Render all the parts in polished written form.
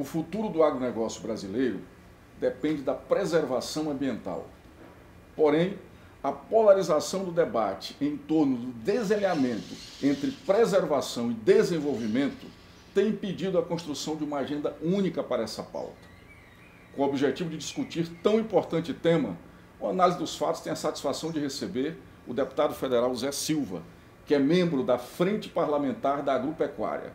O futuro do agronegócio brasileiro depende da preservação ambiental. Porém, a polarização do debate em torno do desalinhamento entre preservação e desenvolvimento tem impedido a construção de uma agenda única para essa pauta. Com o objetivo de discutir tão importante tema, o Análise dos Fatos tem a satisfação de receber o deputado federal Zé Silva, que é membro da Frente Parlamentar da Agropecuária,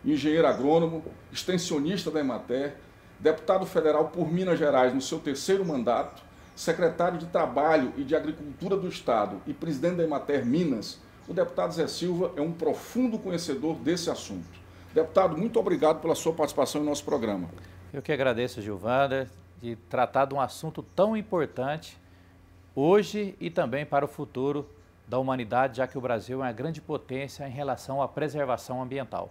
engenheiro agrônomo, extensionista da Emater, deputado federal por Minas Gerais no seu terceiro mandato, secretário de Trabalho e de Agricultura do Estado e presidente da Emater Minas. O deputado Zé Silva é um profundo conhecedor desse assunto. Deputado, muito obrigado pela sua participação em nosso programa. Eu que agradeço, Gilvander, de tratar de um assunto tão importante hoje e também para o futuro da humanidade, já que o Brasil é uma grande potência em relação à preservação ambiental.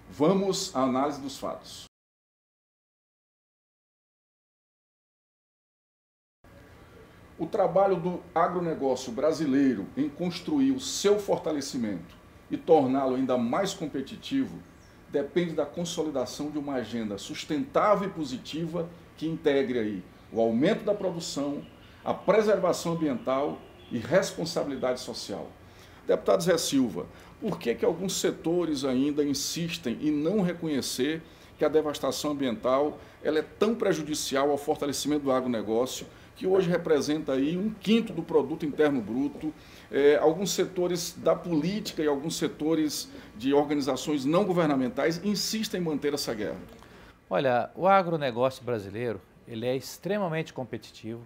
Vamos à análise dos fatos. O trabalho do agronegócio brasileiro em construir o seu fortalecimento e torná-lo ainda mais competitivo depende da consolidação de uma agenda sustentável e positiva que integre aí o aumento da produção, a preservação ambiental e responsabilidade social. Deputado Zé Silva, por que alguns setores ainda insistem em não reconhecer que a devastação ambiental ela é tão prejudicial ao fortalecimento do agronegócio, que hoje representa aí 1/5 do produto interno bruto? Alguns setores da política e alguns setores de organizações não governamentais insistem em manter essa guerra. Olha, o agronegócio brasileiro, ele é extremamente competitivo,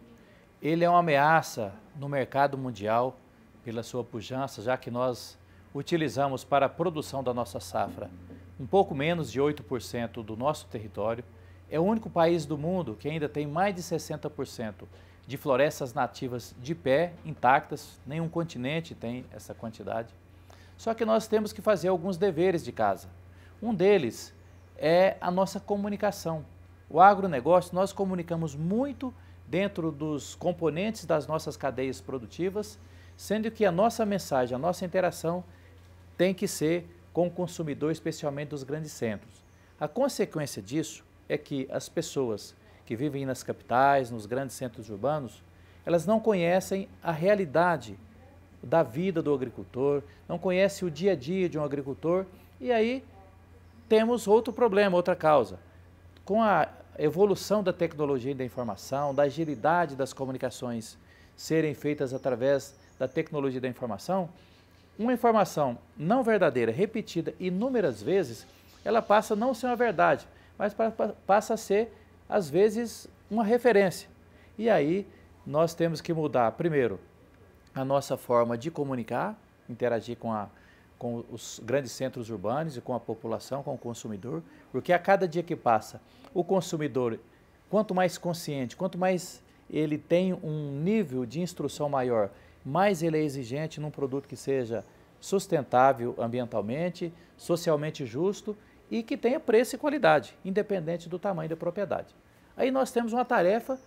ele é uma ameaça no mercado mundial pela sua pujança, já que nós utilizamos para a produção da nossa safra um pouco menos de 8% do nosso território. É o único país do mundo que ainda tem mais de 60% de florestas nativas de pé, intactas, nenhum continente tem essa quantidade. Só que nós temos que fazer alguns deveres de casa. Um deles é a nossa comunicação. O agronegócio, nós comunicamos muito dentro dos componentes das nossas cadeias produtivas, sendo que a nossa mensagem, a nossa interação tem que ser com o consumidor, especialmente dos grandes centros. A consequência disso é que as pessoas que vivem nas capitais, nos grandes centros urbanos, elas não conhecem a realidade da vida do agricultor, não conhecem o dia a dia de um agricultor, e aí temos outro problema, outra causa. Com a evolução da tecnologia e da informação, da agilidade das comunicações serem feitas através da tecnologia da informação, uma informação não verdadeira, repetida inúmeras vezes, ela passa a não ser uma verdade, mas passa a ser, às vezes, uma referência. E aí nós temos que mudar, primeiro, a nossa forma de comunicar, interagir com os grandes centros urbanos e com a população, com o consumidor, porque a cada dia que passa, o consumidor, quanto mais consciente, quanto mais ele tem um nível de instrução maior, mais ele é exigente num produto que seja sustentável ambientalmente, socialmente justo e que tenha preço e qualidade, independente do tamanho da propriedade. Aí nós temos uma tarefa,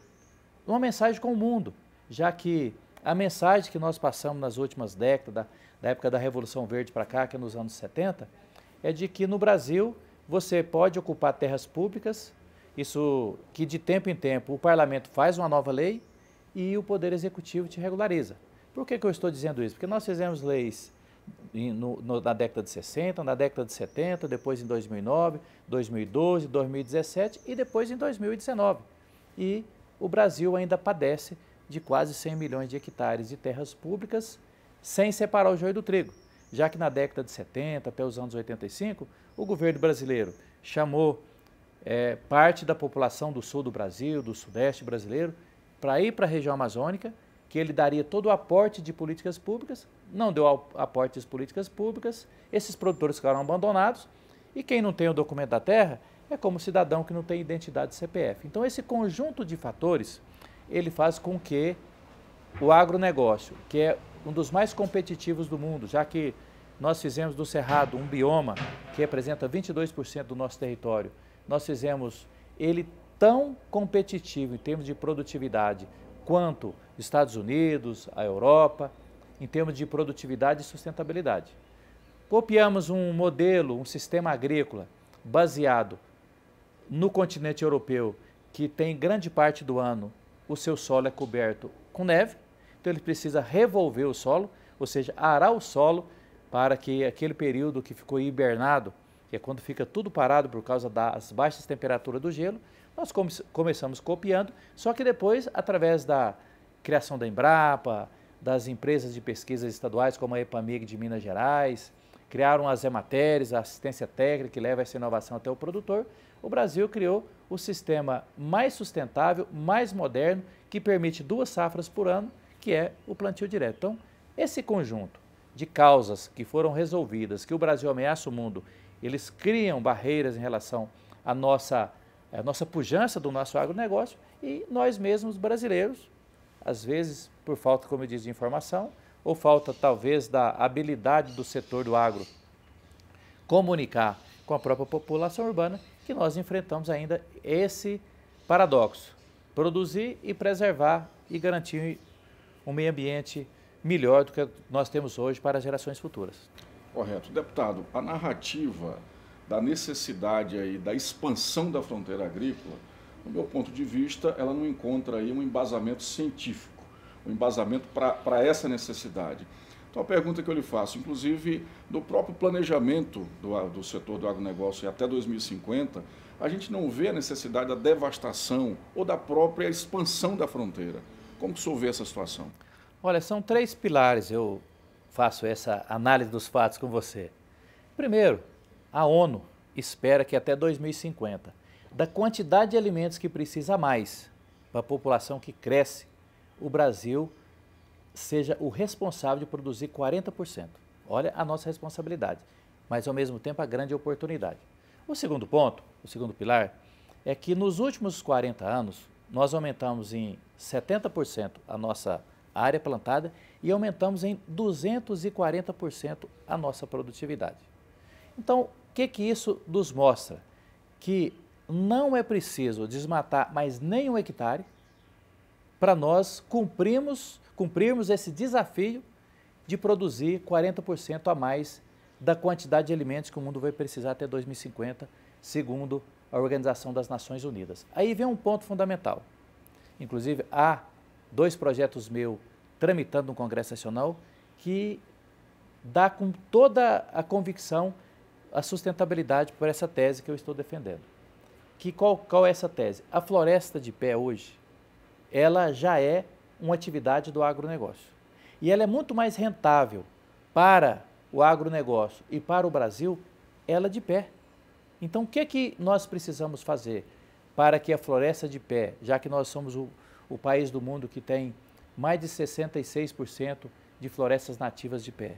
uma mensagem com o mundo, já que a mensagem que nós passamos nas últimas décadas, da época da Revolução Verde para cá, que é nos anos 70, é de que no Brasil você pode ocupar terras públicas, isso que de tempo em tempo o parlamento faz uma nova lei e o Poder Executivo te regulariza. Por que eu estou dizendo isso? Porque nós fizemos leis na década de 60, na década de 70, depois em 2009, 2012, 2017 e depois em 2019. E o Brasil ainda padece de quase 100 milhões de hectares de terras públicas sem separar o joio do trigo, já que na década de 70 até os anos 85, o governo brasileiro chamou parte da população do sul do Brasil, do sudeste brasileiro, para ir para a região amazônica, que ele daria todo o aporte de políticas públicas, não deu aporte de políticas públicas, esses produtores ficaram abandonados, e quem não tem o documento da terra é como cidadão que não tem identidade de CPF. Então esse conjunto de fatores, ele faz com que o agronegócio, que é um dos mais competitivos do mundo, já que nós fizemos do Cerrado um bioma que representa 22% do nosso território, nós fizemos ele tão competitivo em termos de produtividade quanto Estados Unidos, a Europa, em termos de produtividade e sustentabilidade. Copiamos um modelo, um sistema agrícola baseado no continente europeu, que tem grande parte do ano o seu solo é coberto com neve, então ele precisa revolver o solo, ou seja, arar o solo para que aquele período que ficou hibernado, que é quando fica tudo parado por causa das baixas temperaturas do gelo, nós começamos copiando, só que depois, através da criação da Embrapa, das empresas de pesquisas estaduais como a EPAMIG de Minas Gerais, criaram as Emateres, a assistência técnica que leva essa inovação até o produtor, o Brasil criou o sistema mais sustentável, mais moderno, que permite 2 safras por ano, que é o plantio direto. Então, esse conjunto de causas que foram resolvidas, que o Brasil ameaça o mundo, eles criam barreiras em relação à nossa pujança do nosso agronegócio e nós mesmos brasileiros, às vezes por falta, como eu disse, de informação, ou falta talvez da habilidade do setor do agro comunicar com a própria população urbana, que nós enfrentamos ainda esse paradoxo, produzir e preservar e garantir um meio ambiente melhor do que nós temos hoje para as gerações futuras. Correto. Deputado, a narrativa da necessidade aí da expansão da fronteira agrícola, do meu ponto de vista, ela não encontra aí um embasamento científico, um embasamento para essa necessidade. Então a pergunta que eu lhe faço, inclusive do próprio planejamento do setor do agronegócio até 2050, a gente não vê a necessidade da devastação ou da própria expansão da fronteira. Como que o senhor vê essa situação? Olha, são 3 pilares, eu faço essa análise dos fatos com você. Primeiro, a ONU espera que até 2050, da quantidade de alimentos que precisa mais para a população que cresce, o Brasil seja o responsável de produzir 40%. Olha a nossa responsabilidade, mas ao mesmo tempo a grande oportunidade. O segundo ponto, o segundo pilar, é que nos últimos 40 anos nós aumentamos em 70% a nossa área plantada e aumentamos em 240% a nossa produtividade. Então, o que isso nos mostra? Que não é preciso desmatar mais nem 1 hectare para nós cumprirmos esse desafio de produzir 40% a mais da quantidade de alimentos que o mundo vai precisar até 2050, segundo a Organização das Nações Unidas. Aí vem um ponto fundamental. Inclusive, há 2 projetos meus tramitando no Congresso Nacional que dá com toda a convicção a sustentabilidade por essa tese que eu estou defendendo. Qual é essa tese? A floresta de pé hoje, ela já é uma atividade do agronegócio. E ela é muito mais rentável para o agronegócio e para o Brasil, ela de pé. Então, o que nós precisamos fazer para que a floresta de pé, já que nós somos o país do mundo que tem mais de 66% de florestas nativas de pé,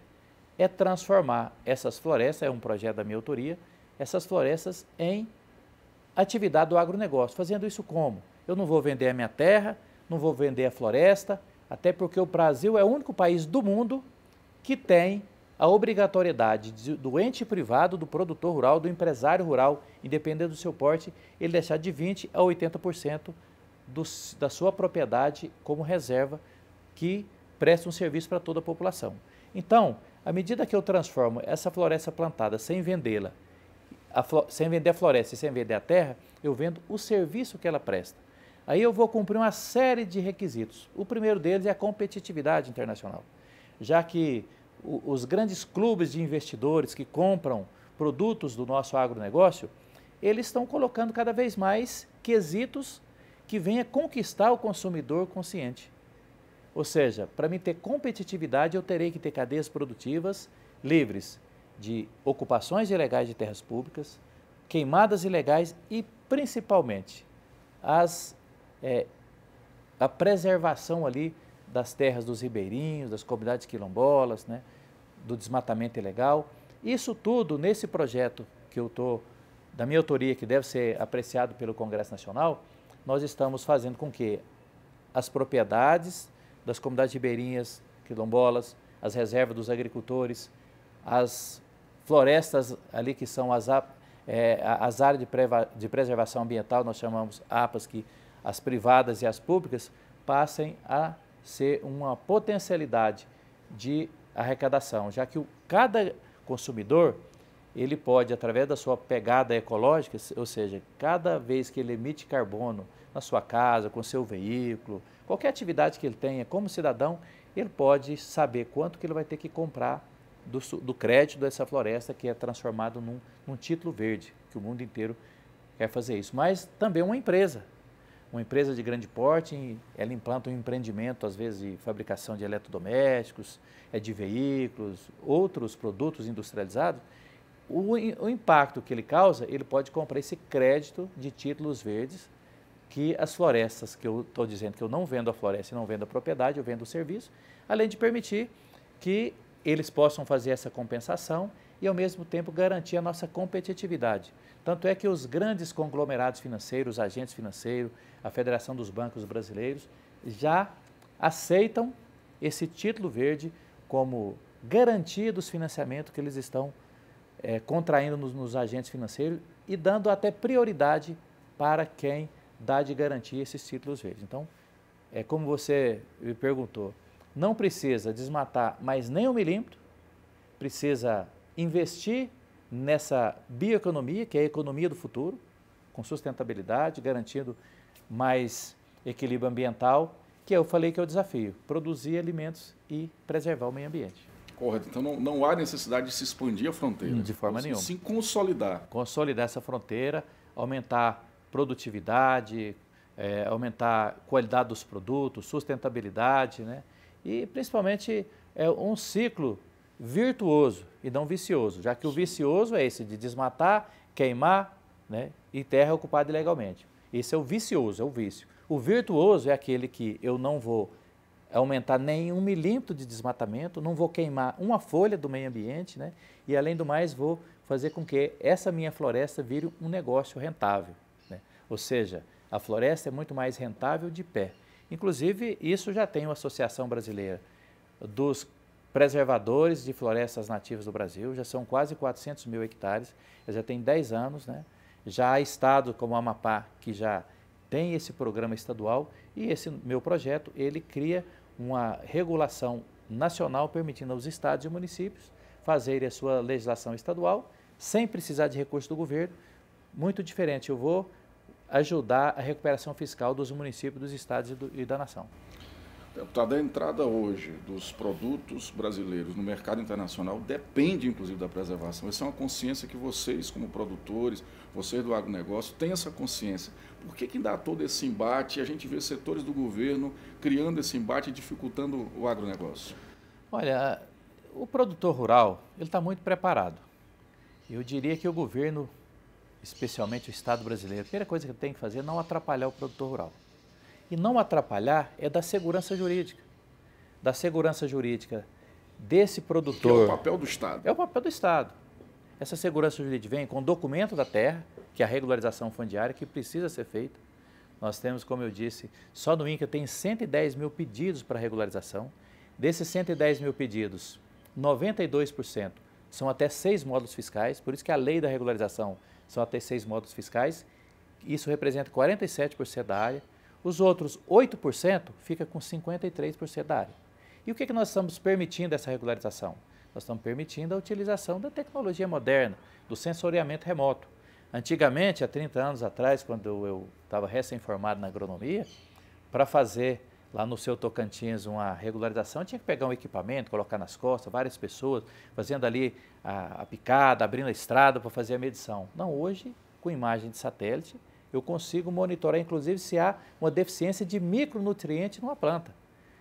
é transformar essas florestas, é um projeto da minha autoria, essas florestas em atividade do agronegócio. Fazendo isso como? Eu não vou vender a minha terra, não vou vender a floresta, até porque o Brasil é o único país do mundo que tem a obrigatoriedade do ente privado, do produtor rural, do empresário rural, independente do seu porte, ele deixar de 20% a 80% da sua propriedade como reserva que presta um serviço para toda a população. Então, à medida que eu transformo essa floresta plantada sem vendê-la, sem vender a floresta e sem vender a terra, eu vendo o serviço que ela presta. Aí eu vou cumprir uma série de requisitos. O primeiro deles é a competitividade internacional, já que os grandes clubes de investidores que compram produtos do nosso agronegócio, eles estão colocando cada vez mais quesitos que venham conquistar o consumidor consciente. Ou seja, para mim ter competitividade, eu terei que ter cadeias produtivas livres de ocupações ilegais de terras públicas, queimadas ilegais e, principalmente, a preservação ali das terras dos ribeirinhos, das comunidades quilombolas, né, do desmatamento ilegal. Isso tudo, nesse projeto que eu estou, da minha autoria, que deve ser apreciado pelo Congresso Nacional, nós estamos fazendo com que as propriedades das comunidades ribeirinhas, quilombolas, as reservas dos agricultores, as florestas ali que são as áreas de preservação ambiental, nós chamamos APAs, que as privadas e as públicas, passem a ser uma potencialidade de arrecadação, já que cada consumidor, ele pode, através da sua pegada ecológica, ou seja, cada vez que ele emite carbono na sua casa, com seu veículo, qualquer atividade que ele tenha como cidadão, ele pode saber quanto que ele vai ter que comprar do crédito dessa floresta que é transformado num título verde, que o mundo inteiro quer fazer isso. Mas também uma empresa de grande porte, ela implanta um empreendimento, às vezes, de fabricação de eletrodomésticos, de veículos, outros produtos industrializados, o impacto que ele causa, ele pode comprar esse crédito de títulos verdes, que as florestas, que eu estou dizendo que eu não vendo a floresta e não vendo a propriedade, eu vendo o serviço, além de permitir que eles possam fazer essa compensação e, ao mesmo tempo, garantir a nossa competitividade. Tanto é que os grandes conglomerados financeiros, os agentes financeiros, a Federação dos Bancos Brasileiros, já aceitam esse título verde como garantia dos financiamentos que eles estão contraindo nos agentes financeiros e dando até prioridade para quem dá de garantia esses títulos verdes. Então, como você me perguntou, não precisa desmatar mais nem 1 milímetro, precisa investir nessa bioeconomia, que é a economia do futuro, com sustentabilidade, garantindo mais equilíbrio ambiental, que eu falei que é o desafio, produzir alimentos e preservar o meio ambiente. Correto. Então não há necessidade de se expandir a fronteira. De forma nenhuma. Sim, consolidar. Consolidar essa fronteira, aumentar produtividade, aumentar a qualidade dos produtos, sustentabilidade, né? E principalmente um ciclo virtuoso e não vicioso, já que o vicioso é esse de desmatar, queimar, né, e terra ocupada ilegalmente. Esse é o vicioso, é o vício. O virtuoso é aquele que eu não vou aumentar nem 1 milímetro de desmatamento, não vou queimar uma folha do meio ambiente, né, e além do mais vou fazer com que essa minha floresta vire um negócio rentável, né? Ou seja, a floresta é muito mais rentável de pé. Inclusive, isso já tem uma associação brasileira dos preservadores de florestas nativas do Brasil, já são quase 400 mil hectares, já tem 10 anos, né? Já há estado como Amapá, que já tem esse programa estadual, e esse meu projeto, ele cria uma regulação nacional permitindo aos estados e municípios fazerem a sua legislação estadual, sem precisar de recurso do governo. Muito diferente, eu vou ajudar a recuperação fiscal dos municípios, dos estados e da nação. Deputado, a entrada hoje dos produtos brasileiros no mercado internacional depende, inclusive, da preservação. Essa é uma consciência que vocês, como produtores, vocês do agronegócio, têm essa consciência. Por que ainda há todo esse embate e a gente vê setores do governo criando esse embate e dificultando o agronegócio? Olha, o produtor rural, ele está muito preparado. Eu diria que o governo, especialmente o Estado brasileiro, a primeira coisa que tem que fazer é não atrapalhar o produtor rural. E não atrapalhar é da segurança jurídica. Da segurança jurídica desse produtor. Que é o papel do Estado. É o papel do Estado. Essa segurança jurídica vem com o documento da terra, que é a regularização fundiária, que precisa ser feita. Nós temos, como eu disse, só no INCRA tem 110 mil pedidos para regularização. Desses 110 mil pedidos, 92% são até 6 módulos fiscais, por isso que a lei da regularização são até 6 módulos fiscais. Isso representa 47% da área. Os outros 8% fica com 53% da área. E o que nós estamos permitindo essa regularização? Nós estamos permitindo a utilização da tecnologia moderna, do sensoriamento remoto. Antigamente, há 30 anos atrás, quando eu estava recém-formado na agronomia, para fazer lá no seu Tocantins uma regularização, eu tinha que pegar um equipamento, colocar nas costas, várias pessoas, fazendo ali a picada, abrindo a estrada para fazer a medição. Não, hoje, com imagem de satélite, eu consigo monitorar, inclusive, se há uma deficiência de micronutriente numa planta.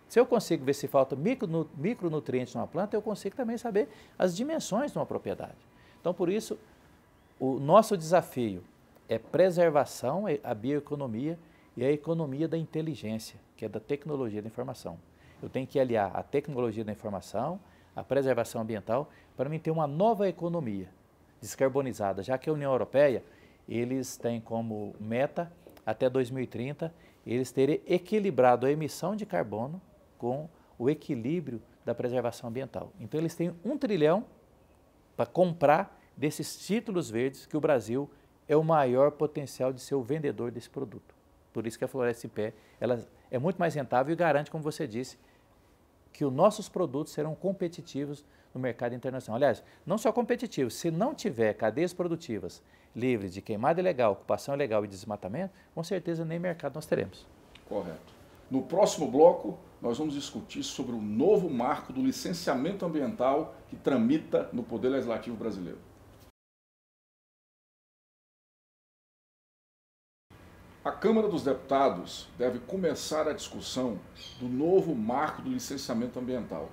Se eu consigo ver se falta micronutriente numa planta, eu consigo também saber as dimensões de uma propriedade. Então, por isso, o nosso desafio é preservação, a bioeconomia e a economia da inteligência, que é da tecnologia da informação. Eu tenho que aliar a tecnologia da informação, a preservação ambiental, para mim ter uma nova economia descarbonizada, já que a União Europeia, eles têm como meta, até 2030, eles terem equilibrado a emissão de carbono com o equilíbrio da preservação ambiental. Então, eles têm 1 trilhão para comprar desses títulos verdes, que o Brasil é o maior potencial de ser o vendedor desse produto. Por isso que a Floresta em Pé, ela é muito mais rentável e garante, como você disse, que os nossos produtos serão competitivos no mercado internacional. Aliás, não só competitivo, se não tiver cadeias produtivas livres de queimada ilegal, ocupação ilegal e desmatamento, com certeza nem mercado nós teremos. Correto. No próximo bloco, nós vamos discutir sobre o novo marco do licenciamento ambiental que tramita no Poder Legislativo brasileiro. A Câmara dos Deputados deve começar a discussão do novo marco do licenciamento ambiental.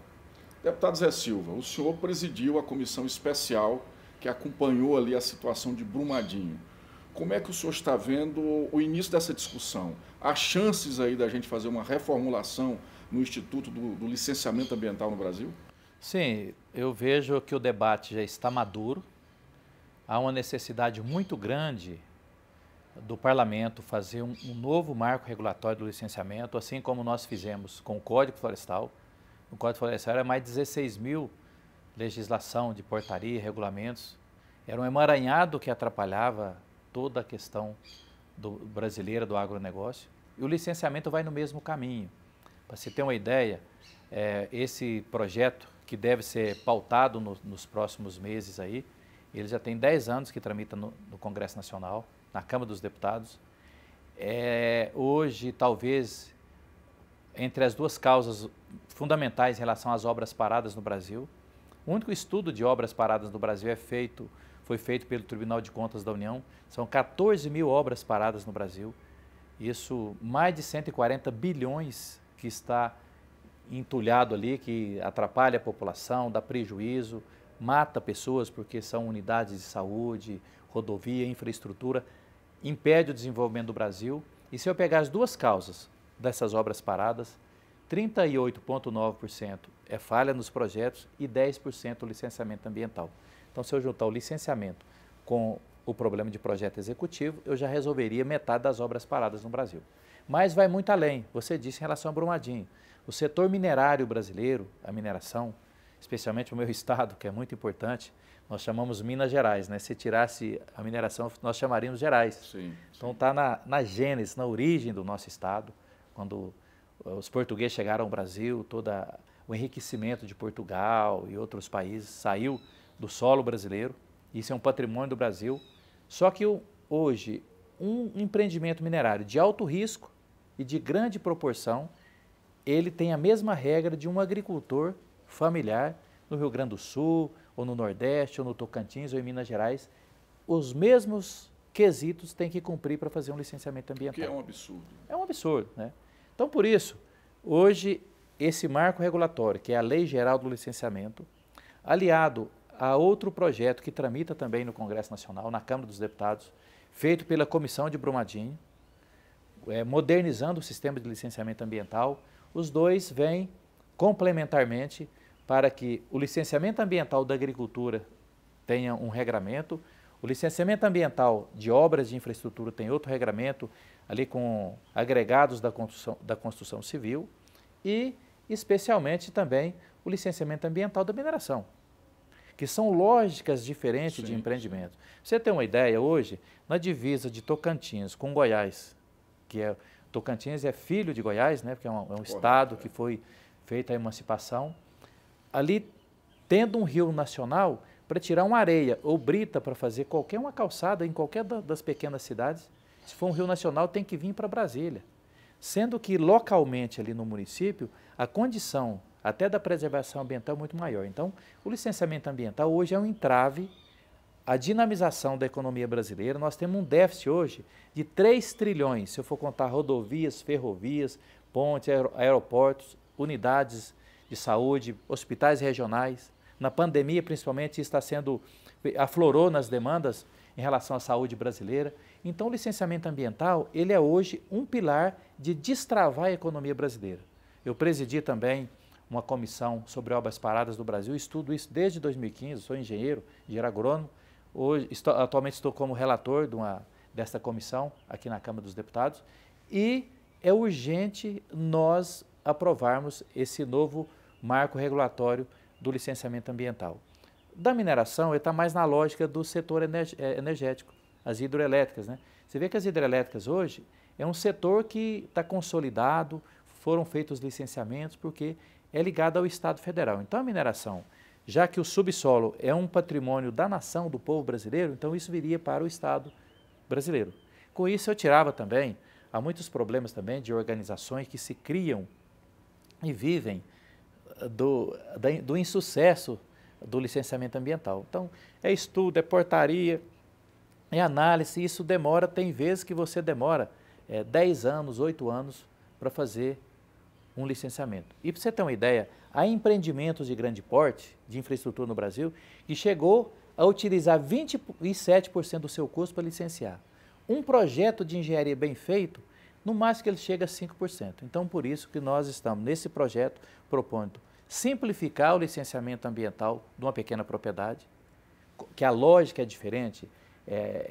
Deputado Zé Silva, o senhor presidiu a comissão especial que acompanhou ali a situação de Brumadinho. Como é que o senhor está vendo o início dessa discussão? Há chances aí da gente fazer uma reformulação no Instituto do Licenciamento Ambiental no Brasil? Sim, eu vejo que o debate já está maduro. Há uma necessidade muito grande do Parlamento fazer um novo marco regulatório do licenciamento, assim como nós fizemos com o Código Florestal. O Código Florestal era mais de 16 mil legislação de portaria, regulamentos. Era um emaranhado que atrapalhava toda a questão brasileira do agronegócio. E o licenciamento vai no mesmo caminho. Para se ter uma ideia, esse projeto que deve ser pautado nos próximos meses aí, ele já tem 10 anos que tramita no Congresso Nacional, na Câmara dos Deputados. Hoje, talvez, entre as duas causas fundamentais em relação às obras paradas no Brasil, o único estudo de obras paradas no Brasil foi feito pelo Tribunal de Contas da União. São 14 mil obras paradas no Brasil. Isso, mais de 140 bilhões que está entulhado ali, que atrapalha a população, dá prejuízo, mata pessoas porque são unidades de saúde, rodovia, infraestrutura, impede o desenvolvimento do Brasil. E se eu pegar as duas causas dessas obras paradas, 38,9% é falha nos projetos e 10% o licenciamento ambiental. Então, se eu juntar o licenciamento com o problema de projeto executivo, eu já resolveria metade das obras paradas no Brasil. Mas vai muito além. Você disse em relação a Brumadinho. O setor minerário brasileiro, a mineração, especialmente o meu estado, que é muito importante, nós chamamos Minas Gerais, né? Se tirasse a mineração, nós chamaríamos Gerais. Sim. Então está na gênese, na origem do nosso estado, quando os portugueses chegaram ao Brasil, todo o enriquecimento de Portugal e outros países saiu do solo brasileiro. Isso é um patrimônio do Brasil. Só que hoje, um empreendimento minerário de alto risco e de grande proporção, ele tem a mesma regra de um agricultor familiar no Rio Grande do Sul, ou no Nordeste, ou no Tocantins, ou em Minas Gerais. Os mesmos quesitos tem que cumprir para fazer um licenciamento ambiental. Que é um absurdo. É um absurdo, né? Então, por isso, hoje, esse marco regulatório, que é a Lei Geral do Licenciamento, aliado a outro projeto que tramita também no Congresso Nacional, na Câmara dos Deputados, feito pela Comissão de Brumadinho, modernizando o sistema de licenciamento ambiental, os dois vêm complementarmente para que o licenciamento ambiental da agricultura tenha um regramento, o licenciamento ambiental de obras de infraestrutura tem outro regramento, ali com agregados da construção civil, e especialmente também o licenciamento ambiental da mineração, que são lógicas diferentes de empreendimento. Você tem uma ideia, hoje, na divisa de Tocantins com Goiás, Tocantins é filho de Goiás, né, porque é um estado que foi feita a emancipação, ali tendo um rio nacional, para tirar uma areia ou brita para fazer uma calçada em qualquer das pequenas cidades, se for um rio nacional, tem que vir para Brasília. Sendo que localmente ali no município, a condição até da preservação ambiental é muito maior. Então, o licenciamento ambiental hoje é um entrave à dinamização da economia brasileira. Nós temos um déficit hoje de 3 trilhões, se eu for contar rodovias, ferrovias, pontes, aeroportos, unidades de saúde, hospitais regionais. Na pandemia, principalmente, aflorou nas demandas em relação à saúde brasileira. Então, o licenciamento ambiental, ele é hoje um pilar de destravar a economia brasileira. Eu presidi também uma comissão sobre obras paradas do Brasil, estudo isso desde 2015, sou engenheiro agrônomo. Atualmente estou como relator desta comissão aqui na Câmara dos Deputados, e é urgente nós aprovarmos esse novo marco regulatório do licenciamento ambiental. Da mineração, ele está mais na lógica do setor energético, as hidroelétricas, né? Você vê que as hidrelétricas hoje é um setor que está consolidado, foram feitos licenciamentos porque é ligado ao Estado Federal. Então, a mineração já que o subsolo é um patrimônio da nação, do povo brasileiro, então isso viria para o Estado brasileiro. Com isso eu tirava também, há muitos problemas também de organizações que se criam e vivem do insucesso do licenciamento ambiental. Então, é estudo, é portaria, é análise, isso demora, tem vezes que você demora 10 anos, 8 anos para fazer um licenciamento. E para você ter uma ideia, há empreendimentos de grande porte, de infraestrutura no Brasil, que chegou a utilizar 27% do seu custo para licenciar. Um projeto de engenharia bem feito, no máximo que ele chega a 5%. Então, por isso que nós estamos nesse projeto propondo simplificar o licenciamento ambiental de uma pequena propriedade, que a lógica é diferente,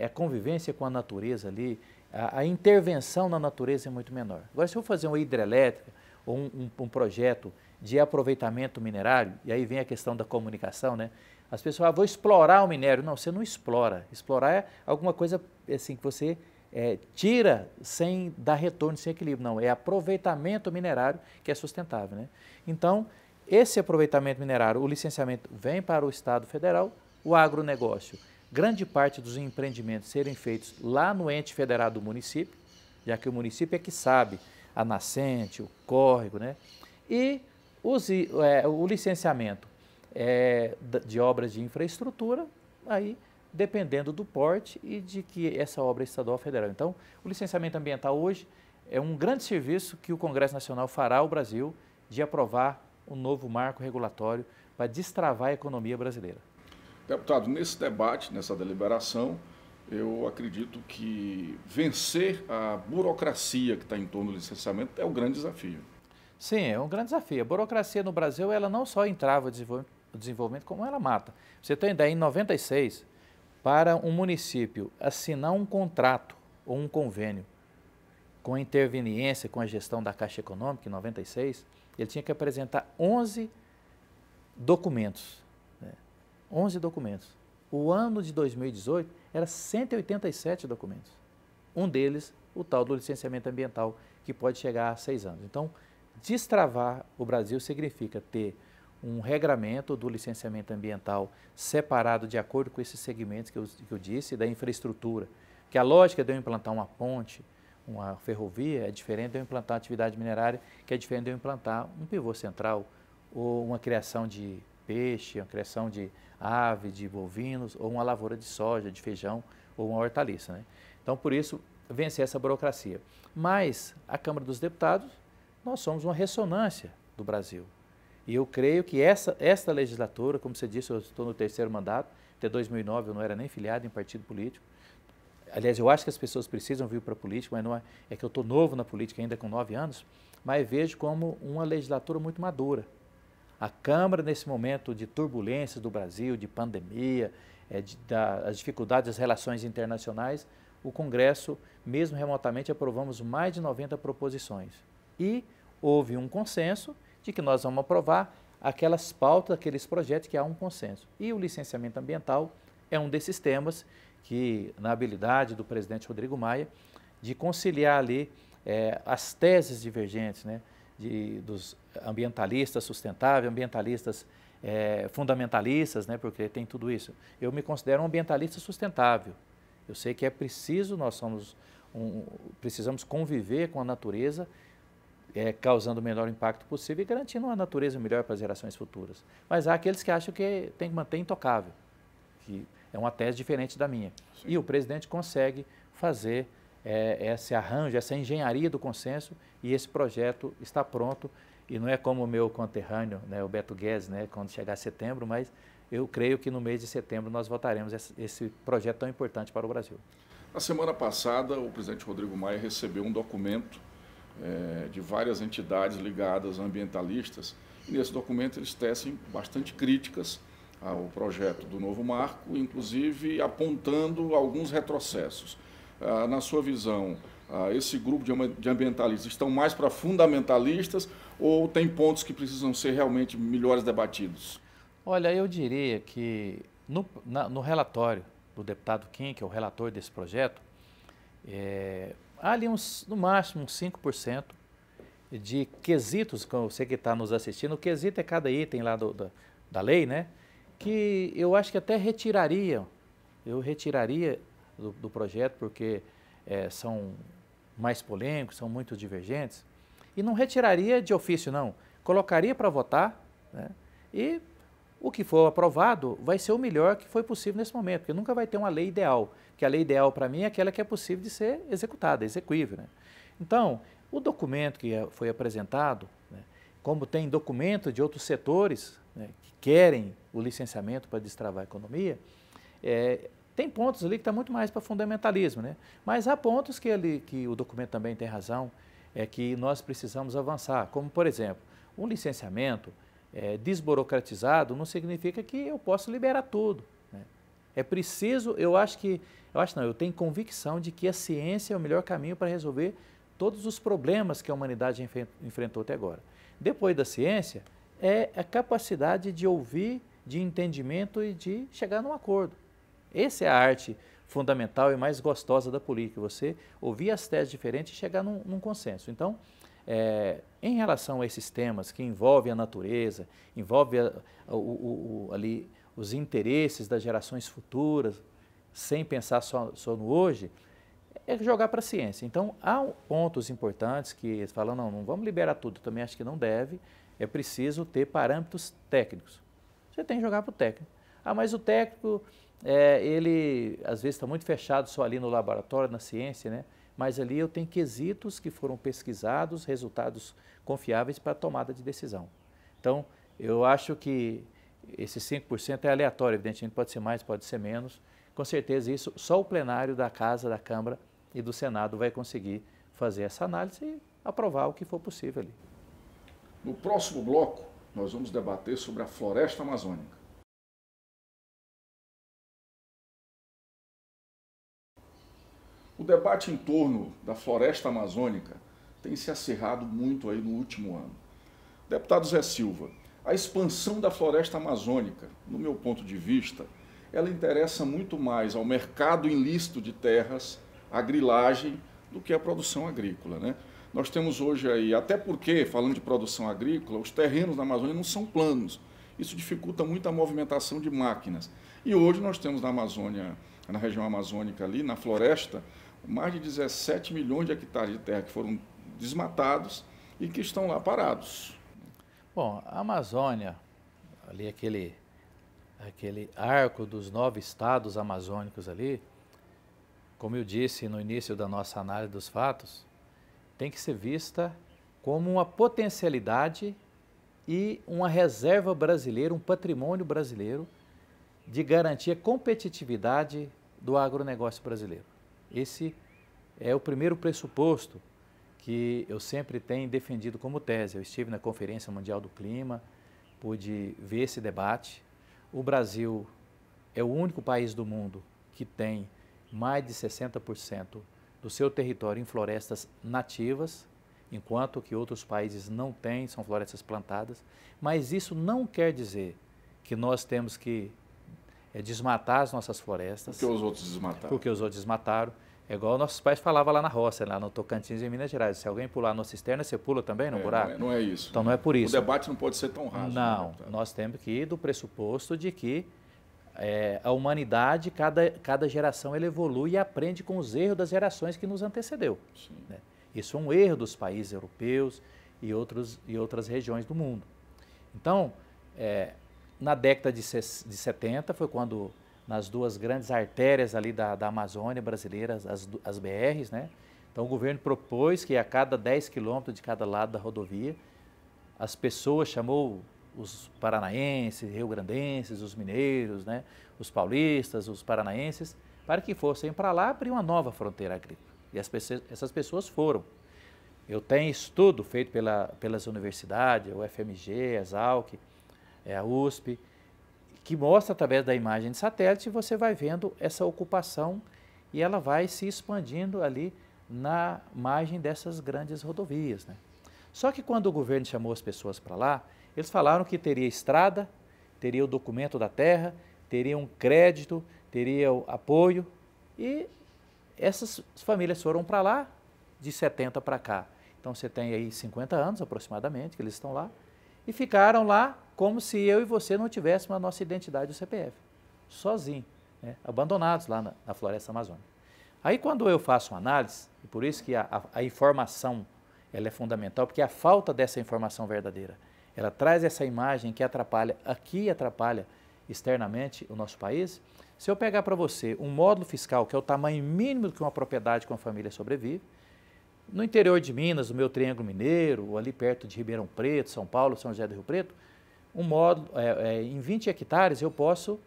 a convivência com a natureza ali, a intervenção na natureza é muito menor. Agora, se eu fazer uma hidrelétrica ou um projeto de aproveitamento minerário, e aí vem a questão da comunicação, né? As pessoas falam, vou explorar o minério. Não, você não explora. Explorar é alguma coisa assim que você tira sem dar retorno, sem equilíbrio. Não, é aproveitamento minerário que é sustentável, né? Então, esse aproveitamento minerário, o licenciamento vem para o Estado Federal, o agronegócio, grande parte dos empreendimentos serem feitos lá no ente federado do município, já que o município é que sabe a nascente, o córrego, né? E o licenciamento de obras de infraestrutura, aí dependendo do porte e de que essa obra é estadual ou federal. Então, o licenciamento ambiental hoje é um grande serviço que o Congresso Nacional fará ao Brasil de aprovar um novo marco regulatório para destravar a economia brasileira. Deputado, nesse debate, nessa deliberação, eu acredito que vencer a burocracia que está em torno do licenciamento é o grande desafio. Sim, é um grande desafio. A burocracia no Brasil, ela não só entrava o desenvolvimento, como ela mata. Você tem ideia, em 96, para um município assinar um contrato ou um convênio com a interveniência, com a gestão da Caixa Econômica, em 96, ele tinha que apresentar 11 documentos. 11 documentos. O ano de 2018 era 187 documentos. Um deles, o tal do licenciamento ambiental, que pode chegar a 6 anos. Então, destravar o Brasil significa ter um regramento do licenciamento ambiental separado de acordo com esses segmentos que eu disse, da infraestrutura. Que a lógica de eu implantar uma ponte, uma ferrovia, é diferente de eu implantar uma atividade minerária, que é diferente de eu implantar um pivô central, ou uma criação de peixe, uma criação de ave, de bovinos, ou uma lavoura de soja, de feijão, ou uma hortaliça, né? Então, por isso, vencer essa burocracia. Mas, a Câmara dos Deputados, nós somos uma ressonância do Brasil. E eu creio que esta legislatura, como você disse, eu estou no 3º mandato, até 2009 eu não era nem filiado em partido político. Aliás, eu acho que as pessoas precisam vir para a política, mas não é que eu estou novo na política ainda com 9 anos, mas vejo como uma legislatura muito madura. A Câmara, nesse momento de turbulências do Brasil, de pandemia, as dificuldades das relações internacionais, o Congresso, mesmo remotamente, aprovamos mais de 90 proposições. E houve um consenso de que nós vamos aprovar aquelas pautas, aqueles projetos que há um consenso. E o licenciamento ambiental é um desses temas que, na habilidade do presidente Rodrigo Maia, de conciliar ali as teses divergentes, né, dos ambientalistas sustentáveis, ambientalistas fundamentalistas, né, porque tem tudo isso. Eu me considero um ambientalista sustentável. Eu sei que é preciso, precisamos conviver com a natureza, causando o menor impacto possível e garantindo uma natureza melhor para as gerações futuras. Mas há aqueles que acham que tem que manter intocável, que é uma tese diferente da minha. Sim. E o presidente consegue fazer esse arranjo, essa engenharia do consenso, e esse projeto está pronto. E não é como o meu conterrâneo, né, o Beto Guedes, né, quando chegar setembro, mas eu creio que no mês de setembro nós votaremos esse projeto tão importante para o Brasil. Na semana passada, o presidente Rodrigo Maia recebeu um documento de várias entidades ligadas a ambientalistas, e nesse documento eles tecem bastante críticas ao projeto do novo marco, inclusive apontando alguns retrocessos. Na sua visão, esse grupo de ambientalistas estão mais para fundamentalistas ou tem pontos que precisam ser realmente melhores debatidos? Olha, eu diria que no relatório do deputado Kim, que é o relator desse projeto, há ali no máximo uns 5% de quesitos, como você que está nos assistindo, o quesito é cada item lá da lei, né? que eu acho que até retiraria, eu retiraria do projeto, porque são mais polêmicos, são muito divergentes, e não retiraria de ofício, não. Colocaria para votar, né? E o que for aprovado vai ser o melhor que foi possível nesse momento, porque nunca vai ter uma lei ideal, que a lei ideal para mim é aquela que é possível de ser executada, execuível, né? Então, o documento que foi apresentado, né, como tem documento de outros setores, né, que querem o licenciamento para destravar a economia, tem pontos ali que está muito mais para fundamentalismo, né? Mas há pontos que o documento também tem razão, é que nós precisamos avançar, como por exemplo, um licenciamento desburocratizado não significa que eu possa liberar tudo, né? É preciso, eu tenho convicção de que a ciência é o melhor caminho para resolver todos os problemas que a humanidade enfrentou até agora. Depois da ciência, é a capacidade de ouvir, de entendimento e de chegar num acordo. Essa é a arte fundamental e mais gostosa da política, você ouvir as teses diferentes e chegar num consenso. Então, em relação a esses temas que envolvem a natureza, envolvem ali os interesses das gerações futuras, sem pensar só no hoje, é jogar para a ciência. Então, há pontos importantes que eles falam, não vamos liberar tudo, também acho que não deve, é preciso ter parâmetros técnicos. Você tem que jogar para o técnico. Mas o técnico, ele às vezes está muito fechado só ali no laboratório, na ciência, né? Mas ali eu tenho quesitos que foram pesquisados, resultados confiáveis para a tomada de decisão. Então, eu acho que esse 5% é aleatório, evidentemente pode ser mais, pode ser menos. Com certeza isso, só o plenário da Casa, da Câmara e do Senado vai conseguir fazer essa análise e aprovar o que for possível ali. No próximo bloco, nós vamos debater sobre a floresta amazônica. O debate em torno da floresta amazônica tem se acirrado muito aí no último ano. Deputado Zé Silva, a expansão da floresta amazônica, no meu ponto de vista, ela interessa muito mais ao mercado ilícito de terras, à grilagem, do que à produção agrícola, né? Nós temos hoje aí, até porque, falando de produção agrícola, os terrenos na Amazônia não são planos. Isso dificulta muito a movimentação de máquinas. E hoje nós temos na Amazônia, na região amazônica ali, na floresta, mais de 17 milhões de hectares de terra que foram desmatados e que estão lá parados. Bom, a Amazônia, ali aquele arco dos 9 estados amazônicos ali, como eu disse no início da nossa análise dos fatos, tem que ser vista como uma potencialidade e uma reserva brasileira, um patrimônio brasileiro de garantir a competitividade do agronegócio brasileiro. Esse é o primeiro pressuposto que eu sempre tenho defendido como tese. Eu estive na Conferência Mundial do Clima, pude ver esse debate. O Brasil é o único país do mundo que tem mais de 60% do seu território em florestas nativas, enquanto que outros países não têm, são florestas plantadas. Mas isso não quer dizer que nós temos que desmatar as nossas florestas. Porque os outros desmataram. Porque os outros desmataram. É igual nossos pais falavam lá na roça, lá no Tocantins, em Minas Gerais. Se alguém pular na cisterna, você pula também no buraco? Não é isso. Então não é por isso. O debate não pode ser tão raso. Não, nós temos que ir do pressuposto de que a humanidade, cada geração, ela evolui e aprende com os erros das gerações que nos antecedeu. Né? Isso é um erro dos países europeus e outras regiões do mundo. Então, na década de 70, foi quando, nas duas grandes artérias ali da Amazônia brasileira, as BRs, né? Então, o governo propôs que a cada 10 quilômetros de cada lado da rodovia, as pessoas, chamou os paranaenses, rio-grandenses, os mineiros, né? Os paulistas, os paranaenses, para que fossem para lá abrir uma nova fronteira agrícola. E essas pessoas foram. Eu tenho estudo feito pelas universidades, o FMG, a Exalc, a USP, que mostra através da imagem de satélite, você vai vendo essa ocupação e ela vai se expandindo ali na margem dessas grandes rodovias, né? Só que quando o governo chamou as pessoas para lá, eles falaram que teria estrada, teria o documento da terra, teria um crédito, teria o apoio, e essas famílias foram para lá de 70 para cá. Então você tem aí 50 anos aproximadamente que eles estão lá, e ficaram lá como se eu e você não tivéssemos a nossa identidade do CPF, sozinho, né? Abandonados lá na floresta amazônica. Aí quando eu faço uma análise, e por isso que a informação ela é fundamental, porque a falta dessa informação verdadeira, ela traz essa imagem que atrapalha aqui e atrapalha externamente o nosso país. Se eu pegar para você um módulo fiscal, que é o tamanho mínimo que uma propriedade com uma família sobrevive, no interior de Minas, no meu Triângulo Mineiro, ou ali perto de Ribeirão Preto, São Paulo, São José do Rio Preto, um módulo em 20 hectares eu posso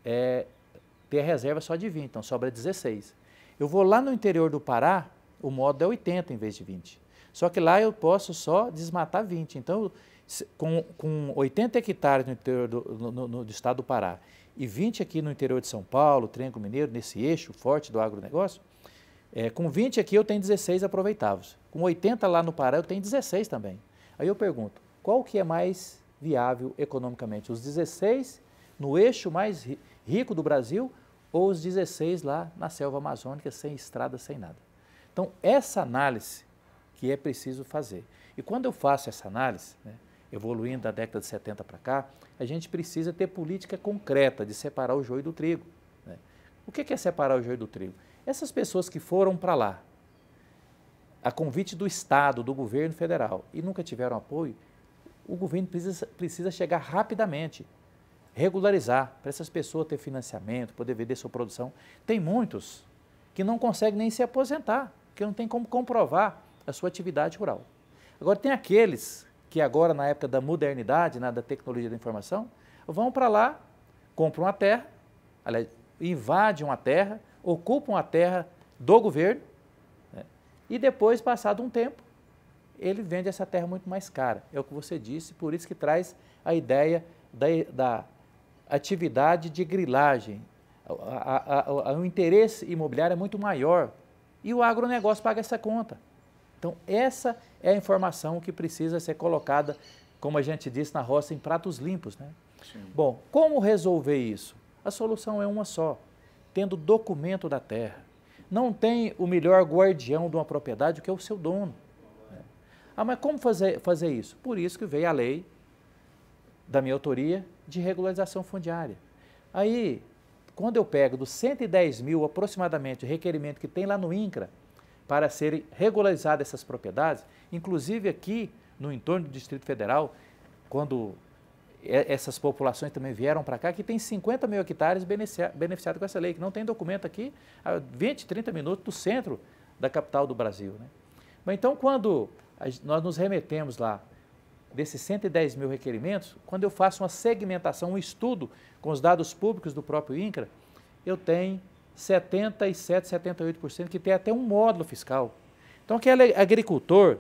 ter a reserva só de 20, então sobra 16. Eu vou lá no interior do Pará, o módulo é 80 em vez de 20. Só que lá eu posso só desmatar 20. Então, com 80 hectares no interior do estado do Pará e 20 aqui no interior de São Paulo, Triângulo Mineiro, nesse eixo forte do agronegócio, com 20 aqui eu tenho 16 aproveitáveis. Com 80 lá no Pará eu tenho 16 também. Aí eu pergunto, qual que é mais viável economicamente? Os 16 no eixo mais rico do Brasil ou os 16 lá na selva amazônica, sem estrada, sem nada? Então, essa análise que é preciso fazer. E quando eu faço essa análise, né, evoluindo da década de 70 para cá, a gente precisa ter política concreta de separar o joio do trigo, né? O que é separar o joio do trigo? Essas pessoas que foram para lá, a convite do Estado, do governo federal, e nunca tiveram apoio, o governo precisa chegar rapidamente, regularizar, para essas pessoas ter financiamento, poder vender sua produção. Tem muitos que não conseguem nem se aposentar, que não tem como comprovar a sua atividade rural. Agora, tem aqueles que agora, na época da modernidade, da tecnologia da informação, vão para lá, compram uma terra, aliás, invadem uma terra, ocupam a terra do governo, né, e depois, passado um tempo, ele vende essa terra muito mais cara. É o que você disse, por isso que traz a ideia da atividade de grilagem. O interesse imobiliário é muito maior e o agronegócio paga essa conta. Então, essa é a informação que precisa ser colocada, como a gente disse na roça, em pratos limpos, né? Sim. Bom, como resolver isso? A solução é uma só, tendo documento da terra. Não tem o melhor guardião de uma propriedade que é o seu dono. Mas como fazer isso? Por isso que veio a lei da minha autoria de regularização fundiária. Aí, quando eu pego dos 110 mil aproximadamente requerimento que tem lá no INCRA para serem regularizadas essas propriedades, inclusive aqui no entorno do Distrito Federal, quando essas populações também vieram para cá, que tem 50 mil hectares beneficiados com essa lei, que não tem documento aqui a 20, 30 minutos do centro da capital do Brasil, né? Mas então, quando nós nos remetemos lá desses 110 mil requerimentos, quando eu faço uma segmentação, um estudo com os dados públicos do próprio INCRA, eu tenho 77%, 78% que tem até um módulo fiscal. Então, aquele agricultor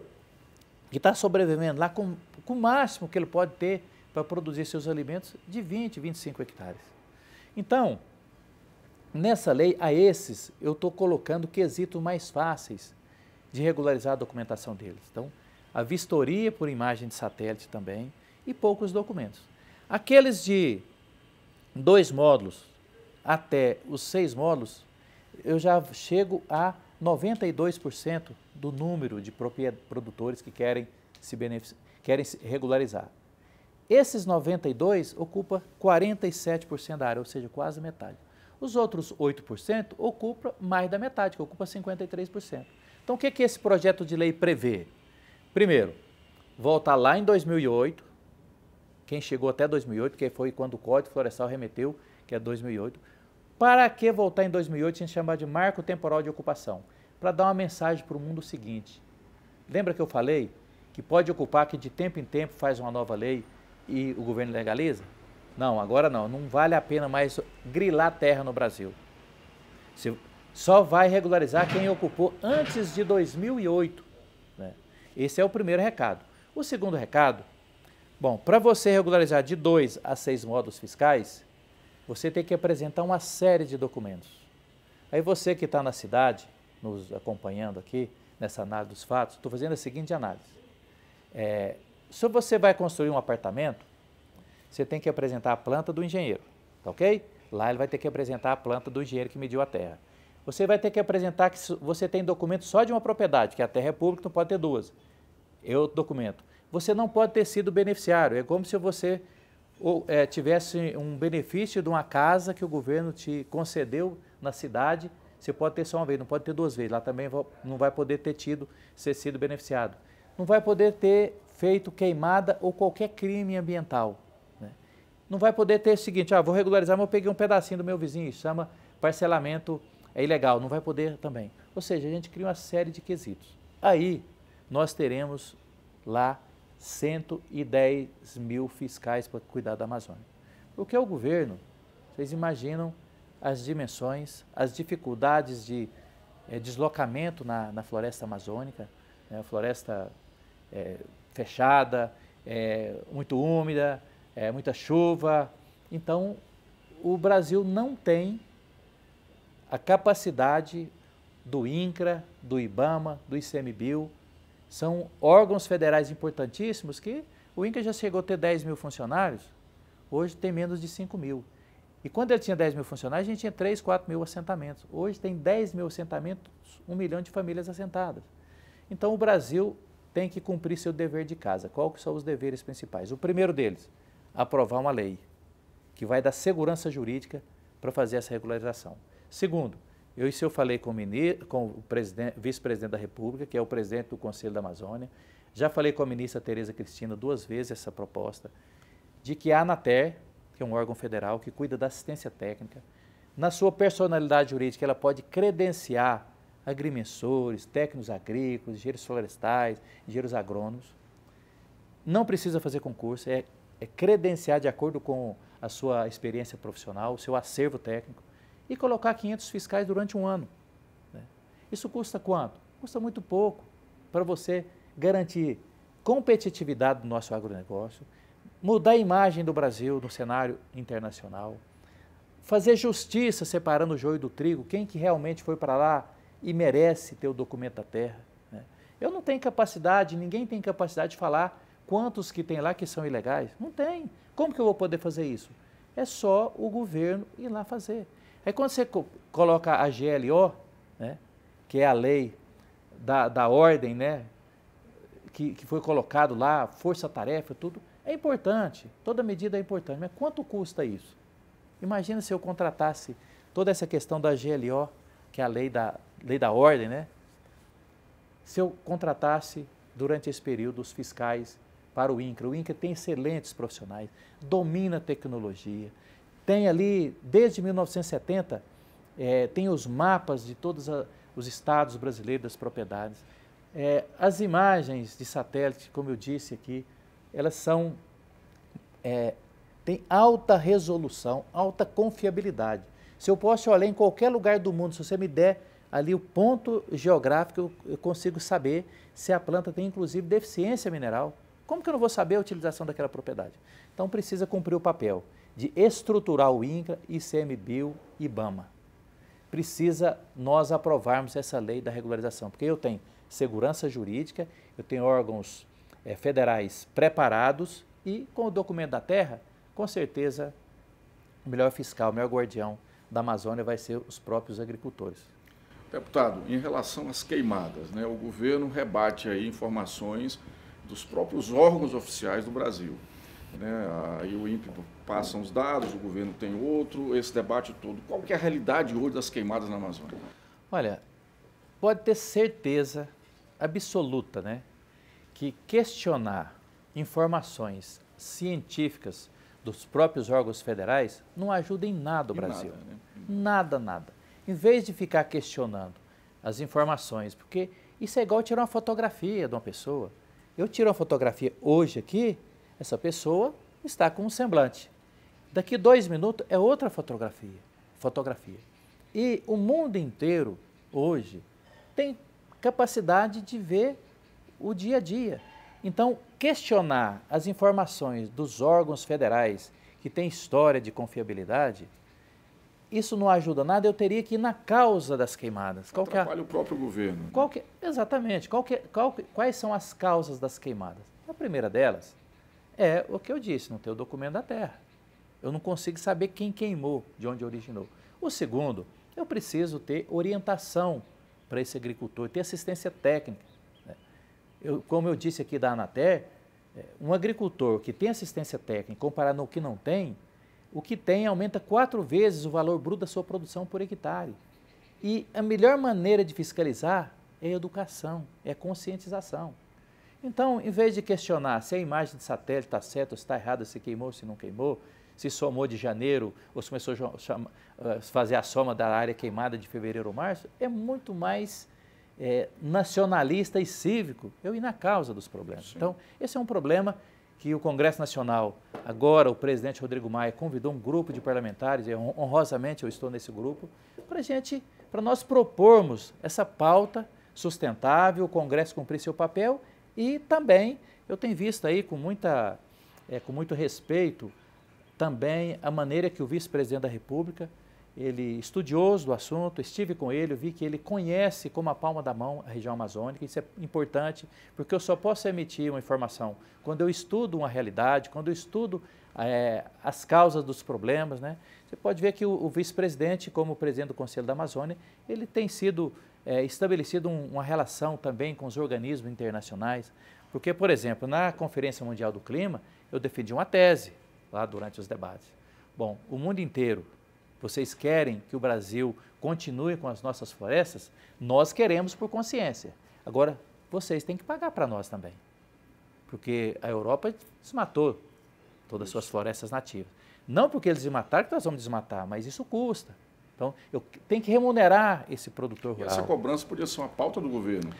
que está sobrevivendo lá com o máximo que ele pode ter para produzir seus alimentos de 20, 25 hectares. Então, nessa lei, a esses, eu estou colocando quesitos mais fáceis de regularizar a documentação deles. Então, a vistoria por imagem de satélite também e poucos documentos. Aqueles de 2 módulos até os 6 módulos, eu já chego a 92% do número de produtores que querem se regularizar. Esses 92 ocupam 47% da área, ou seja, quase metade. Os outros 8% ocupam mais da metade, que ocupa 53%. Então, o que esse projeto de lei prevê? Primeiro, voltar lá em 2008, quem chegou até 2008, que foi quando o Código Florestal remeteu, que é 2008. Para que voltar em 2008, a gente chama de marco temporal de ocupação? Para dar uma mensagem para o mundo seguinte. Lembra que eu falei que pode ocupar, que de tempo em tempo faz uma nova lei e o governo legaliza? Não, agora não vale a pena mais grilar terra no Brasil. Só vai regularizar quem ocupou antes de 2008. Né? Esse é o primeiro recado. O segundo recado, bom, para você regularizar de 2 a 6 módulos fiscais, você tem que apresentar uma série de documentos. Aí você que está na cidade, nos acompanhando aqui, nessa análise dos fatos, estou fazendo a seguinte análise. Se você vai construir um apartamento, você tem que apresentar a planta do engenheiro, tá ok? Lá ele vai ter que apresentar a planta do engenheiro que mediu a terra. Você vai ter que apresentar que você tem documento só de uma propriedade, que a terra é pública, não pode ter duas. Eu documento. você não pode ter sido beneficiário. É como se você tivesse um benefício de uma casa que o governo te concedeu na cidade. Você pode ter só uma vez, não pode ter duas vezes. Lá também não vai poder ter sido beneficiado. Não vai poder ter feito queimada ou qualquer crime ambiental. Né? Não vai poder ter o seguinte, vou regularizar, mas eu peguei um pedacinho do meu vizinho, isso chama parcelamento ilegal. Não vai poder também. Ou seja, a gente cria uma série de quesitos. Aí nós teremos lá 110 mil fiscais para cuidar da Amazônia. Porque o governo, vocês imaginam as dimensões, as dificuldades de deslocamento na floresta amazônica, né? A floresta fechada, muito úmida, muita chuva. Então, o Brasil não tem a capacidade do INCRA, do IBAMA, do ICMBio. São órgãos federais importantíssimos que o INCRA já chegou a ter 10 mil funcionários, hoje tem menos de 5 mil. E quando ele tinha 10 mil funcionários, a gente tinha 3, 4 mil assentamentos. Hoje tem 10 mil assentamentos, 1 milhão de famílias assentadas. Então o Brasil tem que cumprir seu dever de casa. Quais são os deveres principais? O primeiro deles, aprovar uma lei que vai dar segurança jurídica para fazer essa regularização. Segundo, eu falei com o vice-presidente da República, que é o presidente do Conselho da Amazônia, já falei com a ministra Tereza Cristina 2 vezes essa proposta, de que a Anater, que é um órgão federal que cuida da assistência técnica, na sua personalidade jurídica, ela pode credenciar agrimensores, técnicos agrícolas, engenheiros florestais, engenheiros agrônomos. Não precisa fazer concurso, é credenciar de acordo com a sua experiência profissional, o seu acervo técnico, e colocar 500 fiscais durante um ano. Né? Isso custa quanto? Custa muito pouco para você garantir competitividade do nosso agronegócio, mudar a imagem do Brasil no cenário internacional, fazer justiça separando o joio do trigo, quem que realmente foi para lá e merece ter o documento da terra. Né? Eu não tenho capacidade, ninguém tem capacidade de falar quantos que tem lá que são ilegais. Não tem. Como que eu vou poder fazer isso? É só o governo ir lá fazer. Aí quando você coloca a GLO, né, que é a lei da ordem, né, que foi colocado lá, força-tarefa, tudo, é importante, toda medida é importante, mas quanto custa isso? Imagina se eu contratasse toda essa questão da GLO, que é a lei da ordem, né, se eu contratasse durante esse período os fiscais para o INCRA. O INCRA tem excelentes profissionais, domina a tecnologia, tem ali, desde 1970, tem os mapas de todos os estados brasileiros das propriedades. As imagens de satélite, como eu disse aqui, elas têm alta resolução, alta confiabilidade. Se eu posso olhar em qualquer lugar do mundo, se você me der ali o ponto geográfico, eu consigo saber se a planta tem, inclusive, deficiência mineral. Como que eu não vou saber a utilização daquela propriedade? Então, precisa cumprir o papel de estruturar o INCRA, ICMBio e IBAMA. Precisa nós aprovarmos essa lei da regularização, porque eu tenho segurança jurídica, eu tenho órgãos federais preparados e com o documento da terra, com certeza, o melhor fiscal, o melhor guardião da Amazônia vai ser os próprios agricultores. Deputado, em relação às queimadas, né, o governo rebate aí informações dos próprios órgãos oficiais do Brasil. Né? Aí o INPE passa os dados, o governo tem outro, esse debate todo. Qual que é a realidade hoje das queimadas na Amazônia? Olha, pode ter certeza absoluta, né, que questionar informações científicas dos próprios órgãos federais não ajuda em nada o Brasil. Nada, né? Nada, nada. Em vez de ficar questionando as informações, porque isso é igual tirar uma fotografia de uma pessoa. Eu tiro uma fotografia hoje aqui, essa pessoa está com um semblante. Daqui 2 minutos é outra fotografia. E o mundo inteiro, hoje, tem capacidade de ver o dia a dia. Então, questionar as informações dos órgãos federais que têm história de confiabilidade, isso não ajuda nada, eu teria que ir na causa das queimadas. Atrapalha o próprio governo. Né? Exatamente. Quais são as causas das queimadas? A primeira delas é o que eu disse, não ter o documento da terra. Eu não consigo saber quem queimou, de onde originou. O segundo, eu preciso ter orientação para esse agricultor, ter assistência técnica. Né? Como eu disse aqui da Anater, Um agricultor que tem assistência técnica, comparado ao que não tem, o que tem aumenta 4 vezes o valor bruto da sua produção por hectare. E a melhor maneira de fiscalizar é educação, é conscientização. Então, em vez de questionar se a imagem de satélite está certa ou se está errada, se queimou ou se não queimou, se somou de janeiro ou se começou a fazer a soma da área queimada de fevereiro ou março, é muito mais nacionalista e cívico eu ir na causa dos problemas. Sim. Então, esse é um problema que o Congresso Nacional, agora o presidente Rodrigo Maia convidou um grupo de parlamentares, e honrosamente eu estou nesse grupo, para nós propormos essa pauta sustentável, o Congresso cumprir seu papel e também eu tenho visto aí com muito respeito também a maneira que o vice-presidente da República, ele estudioso do assunto, estive com ele, eu vi que ele conhece como a palma da mão a região amazônica, isso é importante, porque eu só posso emitir uma informação quando eu estudo uma realidade, quando eu estudo as causas dos problemas, né? Você pode ver que o vice-presidente, como presidente do Conselho da Amazônia, ele tem sido estabelecido uma relação também com os organismos internacionais, porque, por exemplo, na Conferência Mundial do Clima, eu defendi uma tese lá durante os debates. Bom, o mundo inteiro, vocês querem que o Brasil continue com as nossas florestas? Nós queremos por consciência. Agora, vocês têm que pagar para nós também. Porque a Europa desmatou todas as suas florestas nativas. Não porque eles desmataram que nós vamos desmatar, mas isso custa. Então, eu tenho que remunerar esse produtor rural. E essa cobrança podia ser uma pauta do governo?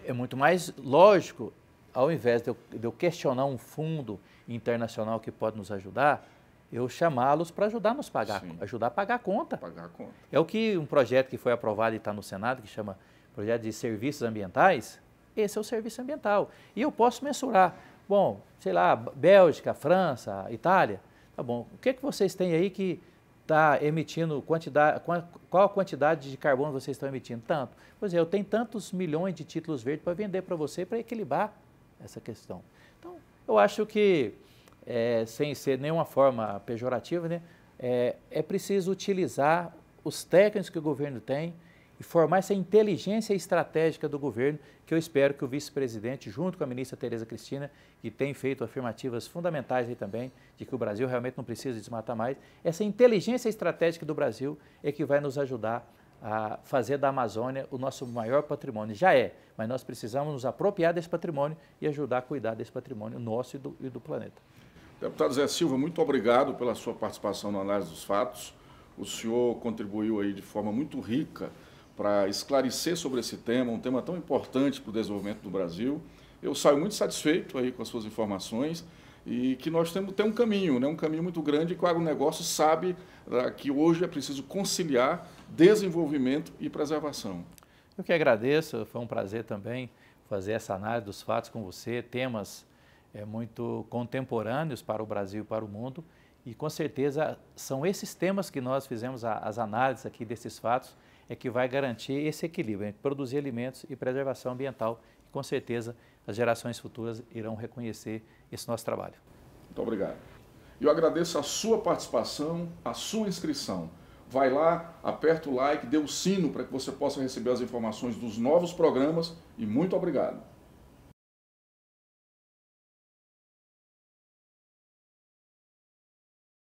É muito mais lógico, ao invés de eu questionar um fundo internacional que pode nos ajudar, eu chamá-los para ajudar a nos pagar, ajudar a pagar a conta. Pagar a conta. É o que um projeto que foi aprovado e está no Senado, que chama Projeto de Serviços Ambientais, esse é o serviço ambiental. E eu posso mensurar, bom, sei lá, Bélgica, França, Itália, tá bom, o que vocês têm aí que está emitindo, qual a quantidade de carbono vocês estão emitindo? Tanto. Pois é, eu tenho tantos milhões de títulos verdes para vender para você, para equilibrar essa questão. Então, eu acho que sem ser nenhuma forma pejorativa, né, é preciso utilizar os técnicos que o governo tem e formar essa inteligência estratégica do governo, que eu espero que o vice-presidente, junto com a ministra Tereza Cristina, que tem feito afirmativas fundamentais aí também, de que o Brasil realmente não precisa desmatar mais, essa inteligência estratégica do Brasil é que vai nos ajudar a fazer da Amazônia o nosso maior patrimônio. Já é, mas nós precisamos nos apropriar desse patrimônio e ajudar a cuidar desse patrimônio nosso e do planeta. Deputado Zé Silva, muito obrigado pela sua participação na análise dos fatos. O senhor contribuiu aí de forma muito rica para esclarecer sobre esse tema, um tema tão importante para o desenvolvimento do Brasil. Eu saio muito satisfeito aí com as suas informações e que nós temos um caminho, né? Um caminho muito grande que o agronegócio sabe que hoje é preciso conciliar desenvolvimento e preservação. Eu que agradeço, foi um prazer também fazer essa análise dos fatos com você, temas muito contemporâneos para o Brasil e para o mundo, e com certeza são esses temas que nós fizemos as análises aqui desses fatos, que vai garantir esse equilíbrio entre produzir alimentos e preservação ambiental, e com certeza as gerações futuras irão reconhecer esse nosso trabalho. Muito obrigado. Eu agradeço a sua participação, a sua inscrição. Vai lá, aperta o like, dê o sino para que você possa receber as informações dos novos programas e muito obrigado.